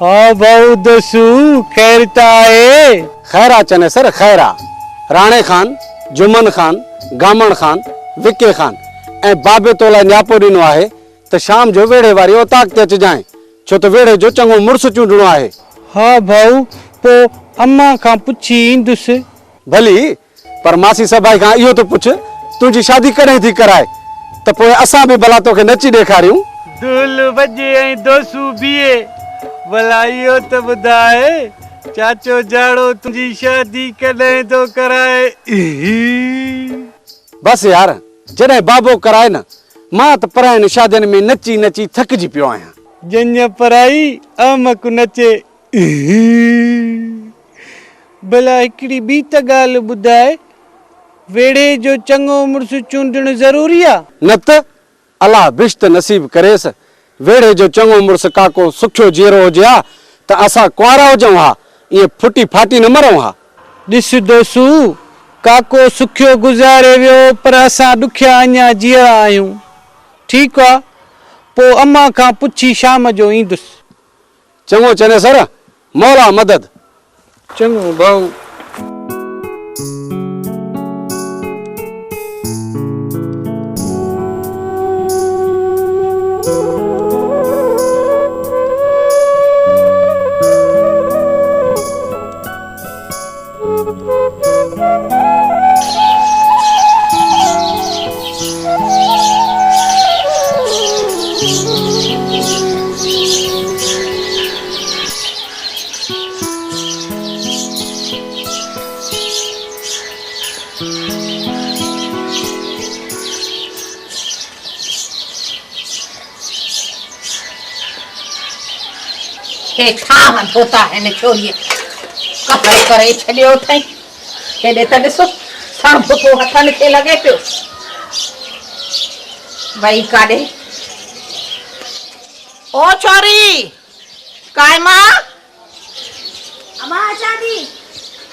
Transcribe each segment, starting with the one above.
हाँ भाऊ दसू खैरता है। खैरा चने सर खैरा राणे खान जुमन खान गामण खान विके खान ए बाबे तोला न्यापो ॾिनो आहे त शाम जो वेड़े वारी ओताक ते अच जाए छो त वेड़े जो चङो मुड़स चूंडणो आहे। हाँ भाऊ पो अम्मा खां पुछी ईंदुसि। भली पर मासी सभाई खां इहो त पुछ तुंहिंजी शादी कॾहिं थी कराए त पोइ असां बि भला तोखे नची ॾेखारियूं। दुल बजे ऐं दोसू बीए भला इहो त ॿुधाए चाचो जाड़ो तुंहिंजी शादी कॾहिं तो कराए। बस यार जॾहिं बाबो कराए न मां त परायनि शादियुनि में नची नची थकिजी पियो आहियां। जंहिं पराई अमक नचे। भला हिकिड़ी ॿी त ॻाल्हि ॿुधाए वेड़े जो चङो मुड़स चूंडण ज़रूरी आहे? न त अलाह बिश्त नसीब करेसि वेड़े जो चङो मुड़स काको सुखियो जीअरो हुजे हा त असां कुंवारा हुजऊं हा ईअं फुटी फाटी न मरूं हा। ॾिस दोसू काको सुखियो गुज़ारे वियो पर असां ॾुखिया अञा जीअरा आहियूं। ठीकु आहे पोइ अम्मा खां पुछी शाम जो ईंदुसि। चङो चने सर मौला मदद। चङो भाऊ। ठावन होता है न छोरिए कपड़े करे छॾियो अथई हेॾे त ॾिसो सणभ पोइ हथनि खे लॻे पियो भई काॾे। ओ छोरी कायमा अम्मा अचां थी।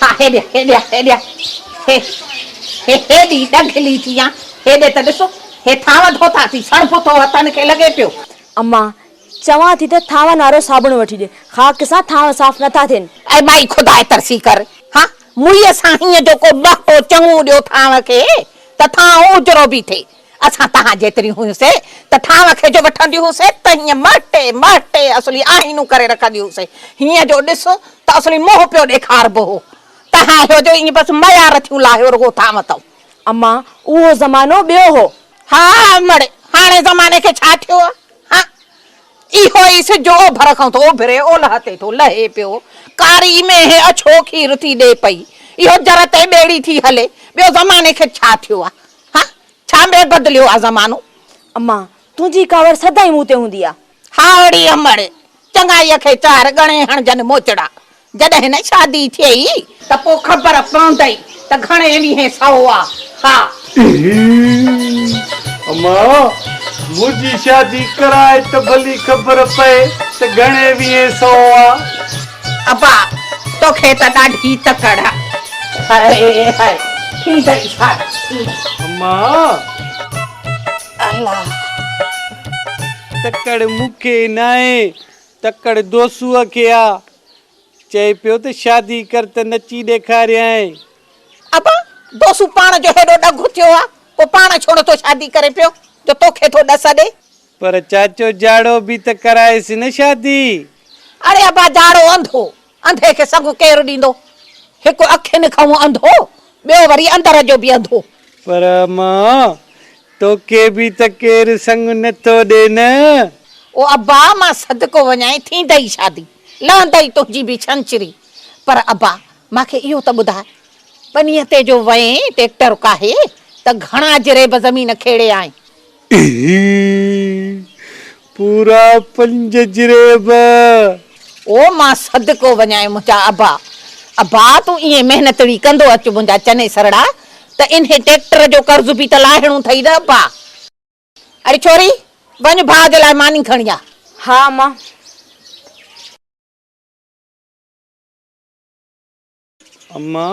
हा हेॾे हेॾे हेॾे हे हे हेॾी ॾगली थी या हेॾे त ॾिसो हे थाव धोता थी सणभ तो हथनि खे लॻे पियो। अम्मा चवां थी त थावन वारो साबुण वठी ॾे खाक सां थाव साफ़ नथा थियनि। ऐं भाई खुदा तरसी कर हाँ मुईअ सां हीअं जेको ॿको चङो ॾियो थाव खे त थाव उजरो बि थिए। असां तव्हां जेतिरी हुयूंसीं त थाव खे जो वठंदी हुयूंसीं त हीअं मटे मटे असली आहिनूं करे रखंदी हुयूंसीं। हीअं जो ॾिस त असली मोह पियो ॾेखारिबो हो। तव्हां इहो जो ईअं बसि मयार थियूं लाहियो रुगो थाव अथव। अम्मा उहो ज़मानो ॿियो हो। हा मड़े हाणे ज़माने खे छा थियो आहे? इहो ई सिजो ओभर खां थो ओभरे ओलह ते थो लहे पियो कारी में हे अछो खीर थी ॾे पई इहो जर ते ॿेड़ी थी हले ॿियो ज़माने खे छा थियो आहे? हा छा में बदिलियो आहे ज़मानो? अम्मा तुंहिंजी कावड़ सदाई मूं ते हूंदी आहे। हावड़ी अमड़ चङाईअ खे चार घणे हणजनि मोचड़ा जॾहिं न शादी थिए त पोइ ख़बर पवंदई त घणे ॾींहं सओ आहे। हा अम्मा मुंहिंजी शादी कराए त भली ख़बर पए त घणे वीह सौ आहे। अबा तोखे त ॾाढी तकड़ आहे। हाय हाय थींदई शादी। अम्मा अल्लाह तकड़ मूंखे न आहे तकड़ दोसूअ खे आहे। चए पियो त शादी कर त नची ॾेखारियई। अबा दोसू पाण जो हेॾो ॾघु थियो आहे पोइ पाण छो नथो शादी करे पियो जो तोखे थो ॾस ॾे। पर चाचो जाड़ो बि त कराएसि न शादी। अरे अबा जाड़ो अंधो अंधे खे संग केरु ॾींदो? हिकु अखियुनि खां अंधो ॿियो वरी अंदर जो बि अंधो। पर मां तोखे बि त केरु संग नथो ॾे न। ओ अबा मां सदको वञाए थींदई शादी लहंदई तुंहिंजी बि छंछरी। पर अबा मूंखे इहो त ॿुधाए पनीअ ते जो वएं ट्रैक्टर काहे त घणा जरेब ज़मीन खेड़े आहीं? पूरा 5 जरेब। ओ मां सदको वञाए मुंहिंजा अबा अबा तूं ईअं महिनतड़ी कंदो अच मुंहिंजा चने सरड़ा त इन ट्रैक्टर जो कर्ज़ बि त लाहिणो अथई न अबा। अरे छोरी वञ भाउ जे लाइ मानी खणी आ। हा अम्मा। अम्मा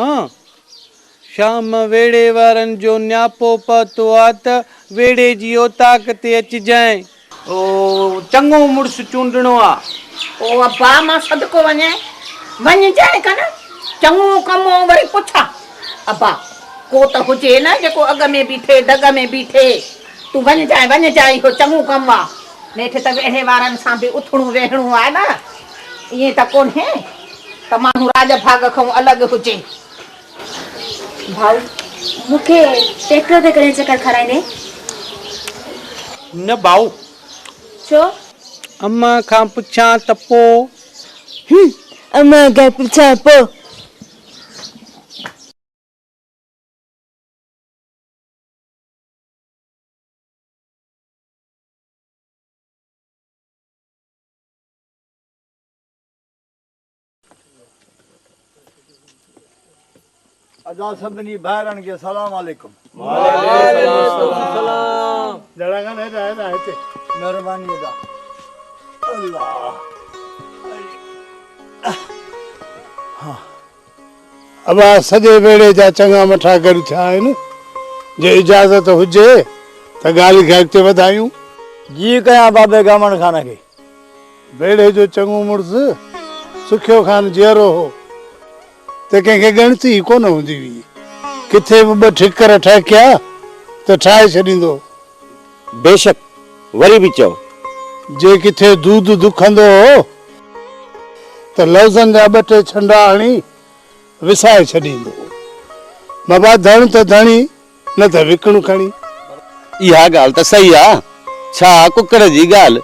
शाम वेड़े वारनि जो न्यापो पतो आहे त वेड़े जी ओताक ते अचिजांइ। ओ चङो मुड़स चूंडणो आहे ओ अब्बा मां सदको वञ जाए कन चङो कमो वरी पुछा अब्बा को त हुजे न जेको अॻ में बीठे दग में बीठे तूं वञ जाए हो चङो कमु आहे नेठि त वेहे वारनि सां बि उथणो वेहणो आहे न ईअं त कोन्हे त माण्हू राज भाग खां अलॻि हुजे। भाऊ मूंखे ट्रैक्टर ते करे चक्कर खाराईंदे? न भाऊ छो? अम्मा खां पुछां त पोइ अम्मा खां पुछां पोइ अदा सभिनी भाइरनि खे सलाम अलैकुम। जरा खान है हिते महिरबानी अदा अल्लाह। हाँ अबा सॼे वेड़े जा चङा मठा गॾु थिया आहिनि। जे इजाज़त हुजे त ॻाल्हि खे अॻिते वधायूं। जी कयां बाबे गामण खान खे। वेड़े जो चङो मुड़ुसु सुखियो खान जीअरो हो त कंहिंखे ॻणती कोन हूंदी हुई। किथे बि ॿ ठिकर ठहकिया त ठाहे छॾींदो। बेशक वरी बि चओ। जे किथे दूध दुखंदो हो त लफ़्ज़नि जा ॿ टे छंडा हणी विसाए छॾींदो। बाबा धण त धणी न त विकणू खणी। इहा ॻाल्हि त सही आहे। छा कुकड़ जी ॻाल्हि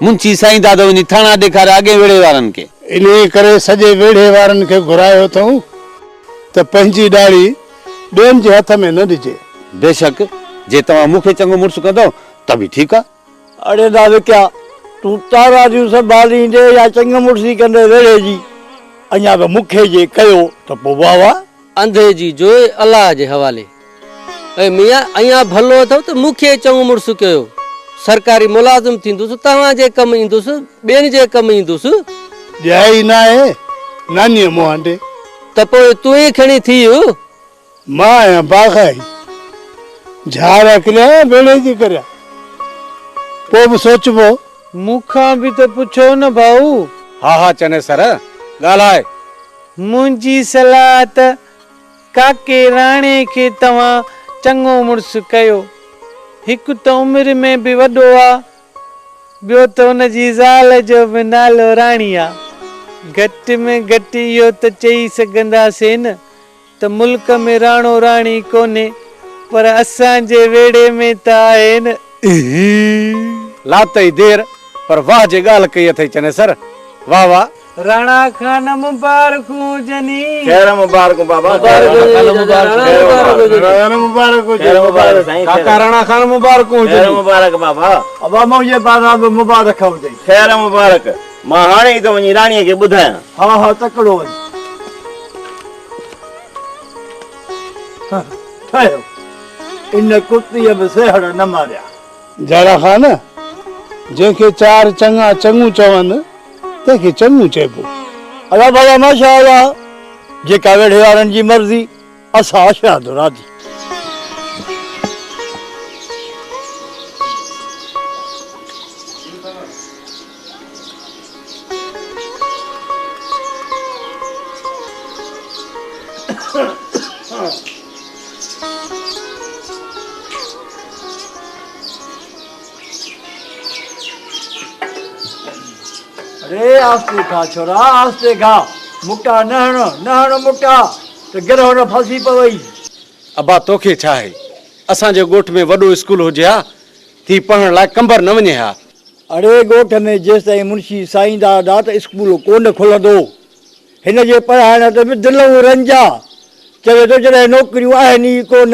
मुंशी साईं दादा वञी थाणा ॾेखारे अॻे वेड़े वारनि खे। इन करे सॼे वेड़े वारनि खे घुरायो अथऊं त पंहिंजी ॾाढ़ी ॿियनि जे हथ में न ॾिजे। बेशक जे तव्हां मूंखे चङो मुड़ुसु कंदो त बि ठीकु आहे। अरे दादा क्या तूं तारा जूं संभालींदे या चङो मुड़ुसी कंदे वेड़े जी अञा बि मूंखे जे कयो त पोइ वाह वाह। अंधे जी जोइ अलाह जे हवाले। ऐं मियां अञा भलो अथव त मूंखे चङो मुड़ुसु कयो। सरकारी मुलाज़िम थींदुसि तव्हांजे कमु ईंदुसि ॿियनि जे कमु ईंदुसि। ॼाई न आहे नानीअ मुंहांडे त पोइ तूं ई खणी थी मां आहियां बाग़ाई झाड़ अकलिया वेड़े जी करिया पोइ बि सोचबो। मूंखां बि त पुछो न भाऊ। हा चने सर ॻाल्हाए। मुंहिंजी सलाह त काके राणे खे तव्हां चङो मुड़ुसु कयो। हिकु त उमिरि में बि वॾो आहे ॿियो त हुनजी ज़ाल जो बि नालो राणी आहे। घटि में घटि इहो त चई सघंदासीं न त मुल्क में राणो राणी कोन्हे पर असांजे वेड़े में त आहे न। लात ई देर पर वाह जे ॻाल्हि कई अथई चने सर वाह वाह। राणा खान मुबारकूं हुजनी। खैर मुबारक बाबा। काका राणा खान मुबारकूं हुजनी। मुबारक बाबा। अबा मुंहिंजे पारां बि मुबारक हुजे। खैर मुबारक। मां हाणे ई थो वञी राणीअ खे ॿुधायां। हा तकिड़ो वञ। ठहियो इन कुतीअ बि सेहड़ न मारिया। जरा खान जंहिंखे चार चङा चङू चवनि तंहिंखे चङू चइबो। अला बाबा माशाअल्लाह जेका वेड़े वारनि जी मर्ज़ी असां शाद राज़ी। अरे आस्ते खा छोरा आस्ते खा। मुक्का नहण मुक्का त गिरह न फसी पवई। अबा तोखे छा आहे असांजे ॻोठ में वॾो स्कूल हुजे हा थी पढ़ण लाइ कंबर न वञे हा। अरे ॻोठ में जेसि ताईं मुंशी साईं दादा त स्कूल कोन खुलंदो। हिन जे पढ़ाइण ते बि दिलूं रंजा चवे थो जॾहिं नौकरियूं आहिनि ई कोन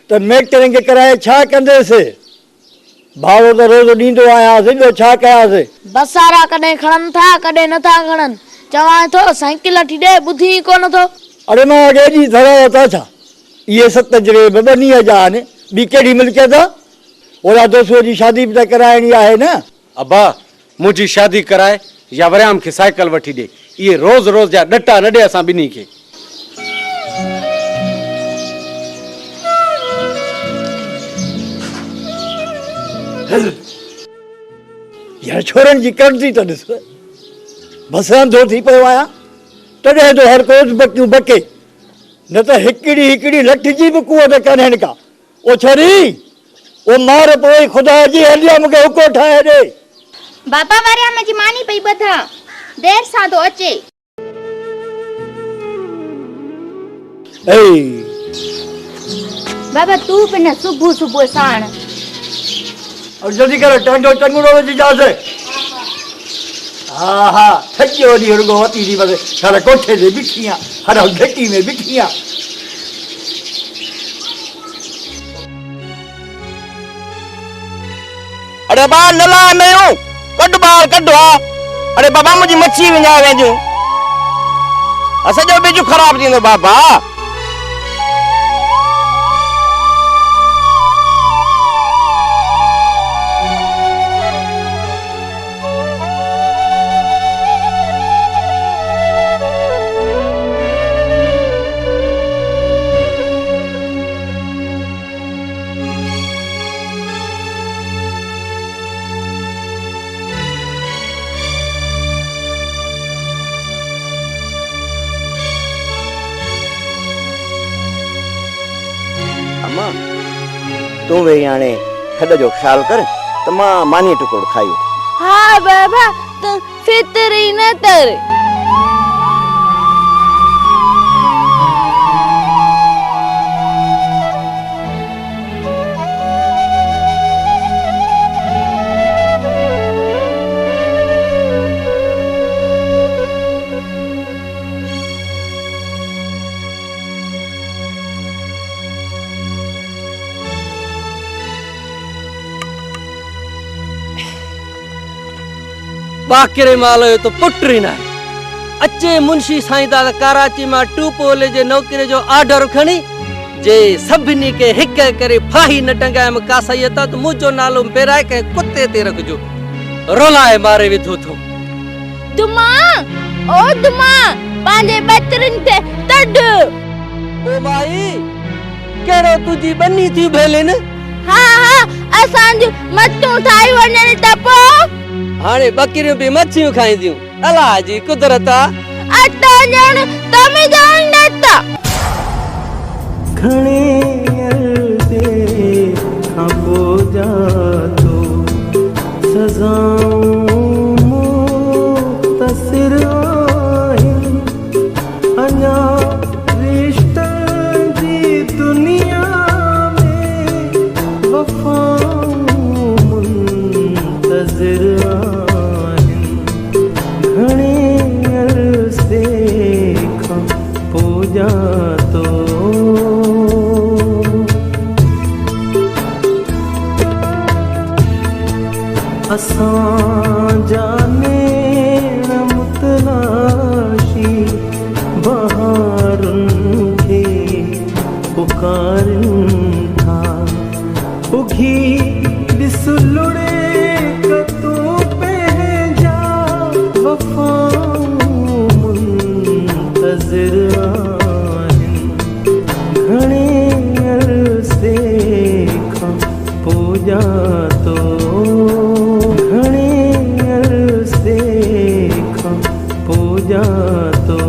त मेटरनि खे कराए छा कंदेसि। भाड़ो त रोज़ ॾींदो आहियां ॿियो छा कयासीं। बसारा कॾहिं खणनि था कॾहिं नथा खणनि। चवां थो साइकिल वठी ॾे ॿुधी ई कोन थो। अरे मां अॻे एॾी धरायो था छा। इहे 7 जरेब 2 जा आहिनि ॿी कहिड़ी मिल्कियत आहे। ओड़ा दोस्तो जी शादी बि त कराइणी आहे न। अबा मुंहिंजी शादी कराए या वरियाम खे साइकिल वठी ॾे। इहे रोज़ रोज़ जा ॾटा न ॾे असां ॿिन्ही खे। यार छोरनि जी करती त ॾिस। भसंदो थी पियो आहियां तॾहिं तो हर कोस बकियूं बके न त हिकिड़ी लठ जी बि कुवत कान्हे का ओ छोरी ओ मार पोइ ख़ुदा जी हलिया मूंखे हुको ठाहे ॾे। बाबा वारिया मुंहिंजी मानी पई ॿधा देर सां थो अचे। बाबा तू बि न सुबुह साण और जल्दी करो टंडो टंगुड़ो विझी जाओ। हा थकी वॾी रुगो वती थी बस सारा कोठे ते बिठियां हर घटी में बिठियां। अरे बाहर न लाए मैं कड बाहर कढो। अरे बाबा मुझी मच्छी विञा वेंदियूं असांजो बिजू ख़राब थींदो बाबा। अम्मा तू वे हाणे खड जो ख्याल कर त मां मानी टुकड़ खायो। हाँ बाबा तू फितर ही न तर। बाकरे माल तो पुट्री ना अचे मुंशी साईं दादा कराची में टूपोले जे नौकरी जो ऑर्डर खणी जे सभिनी के हिक करे फाही न टंगायम कासयता तो मुझो नालो बेराए के कुत्ते ते रखजो रोलाए मारे विधो थो। दुमा ओ दुमा पांजे बचरन ते तड। ओ माई केड़ो तुजी बन्नी थी भेलिन। हाँ असांजो मत्तू ठाई वणन त पो हाणे बकरियूं भी मच्छियूं खाईंदियूं अल्लाह जी कुदरत आ। अता जण तमे जान नता घणे अरदे खां जा तो सज़ाऊं मुख़्तसिर आहिनि अञा रिश्तनि जी दुनिया में वफ़ाऊं मुंतज़िर जा तो असां जाने मुतलाशी बहारुनि खे पुकारनि था उघी ॾिस लुड़े कतूं पंहिंजा वफ़ाऊं मुंतज़िर घणे अरसे खां पोइ तो घणे अरसे खां पोइ तो